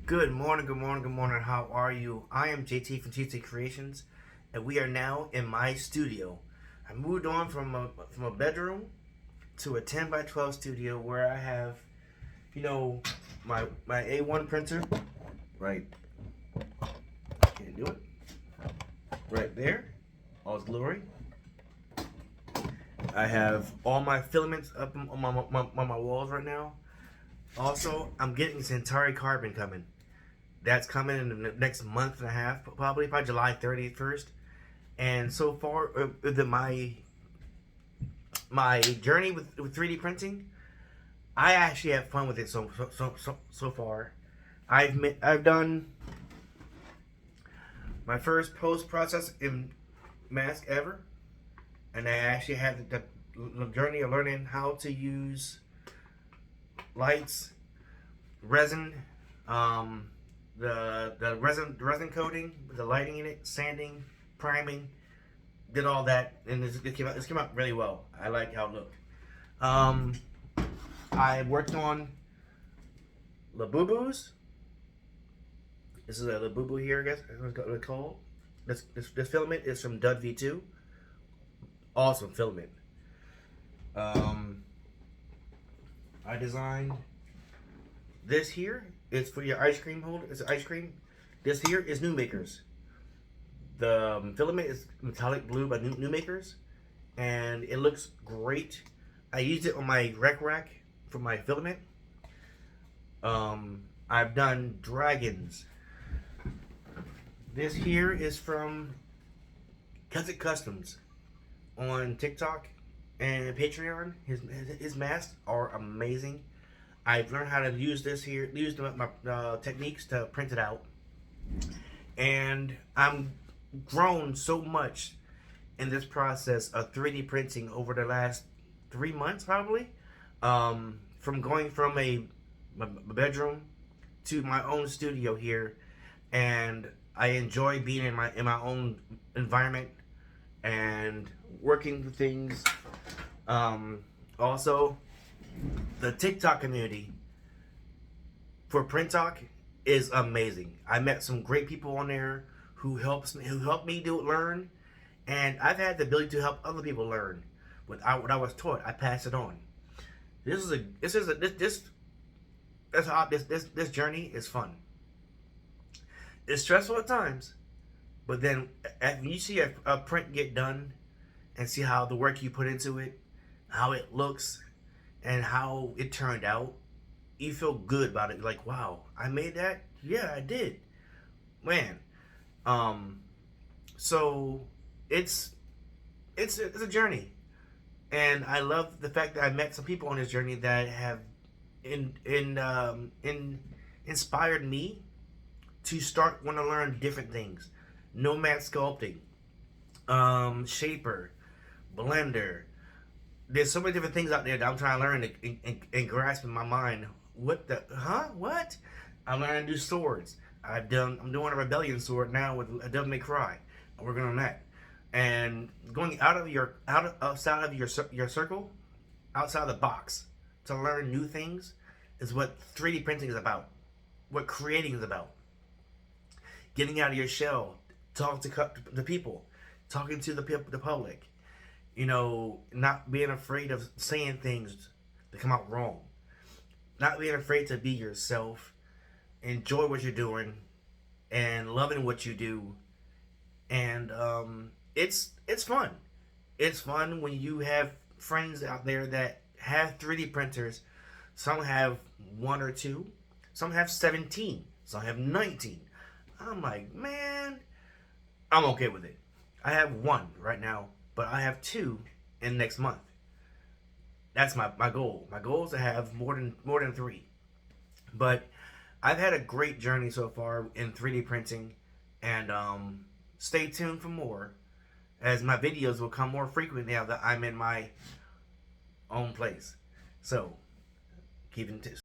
Good morning, good morning, good morning. How are you? I am JT from TSD Creations, and we are now in my studio. I moved on from a bedroom to a 10 by 12 studio where I have, my A1 printer. Right, can't do it. Right there, all its glory. I have all my filaments up on my walls right now. Also, I'm getting Centauri carbon coming. That's coming in the next month and a half, probably by July 31st. And so far, my journey with 3D printing, I actually have fun with it so far. I've done my first post process in mask ever, and I actually had the journey of learning how to use lights, resin, the resin coating, the lighting in it, sanding, priming, did all that, and it came out really well. I like how it looked. I worked on Labubus. This is a Labubu here, I guess what it's called. This filament is from Dud V2. Awesome filament. I designed this here. It's for your ice cream holder. It's ice cream. This here is New Makers. The filament is metallic blue by New Makers, and it looks great. I used it on my rec rack for my filament. I've done dragons. This here is from Cousin Customs on TikTok and Patreon. His masks are amazing. I've learned how to use my techniques to print it out, and I'm grown so much in this process of 3D printing over the last 3 months, probably, from going from my bedroom to my own studio here, and I enjoy being in my own environment and working with things. Also, the TikTok community for Print Talk is amazing. I met some great people on there who helped me learn, and I've had the ability to help other people learn without what I was taught. I pass it on. This journey is fun. It's stressful at times, but then when you see a print get done and see how the work you put into it, how it looks, and how it turned out, you feel good about it. Like, wow, I made that? Yeah, I did. Man. So it's a journey. And I love the fact that I met some people on this journey that have inspired me to start want to learn different things. Nomad sculpting, shaper, blender. There's so many different things out there that I'm trying to learn and grasp in my mind. What? I'm learning to do swords. I'm doing a rebellion sword now with a Devil May Cry. I'm working on that. And going outside of your circle, outside of the box, to learn new things is what 3D printing is about. What creating is about. Getting out of your shell, talking to the people, talking to the public. Not being afraid of saying things that come out wrong. Not being afraid to be yourself. Enjoy what you're doing and loving what you do. And it's fun. It's fun when you have friends out there that have 3D printers. Some have 1 or 2. Some have 17. Some have 19. I'm like, man, I'm okay with it. I have 1 right now, but I have 2 in next month. That's my goal. My goal is to have more than 3. But I've had a great journey so far in 3D printing, and stay tuned for more, as my videos will come more frequently now that I'm in my own place. So keep in touch.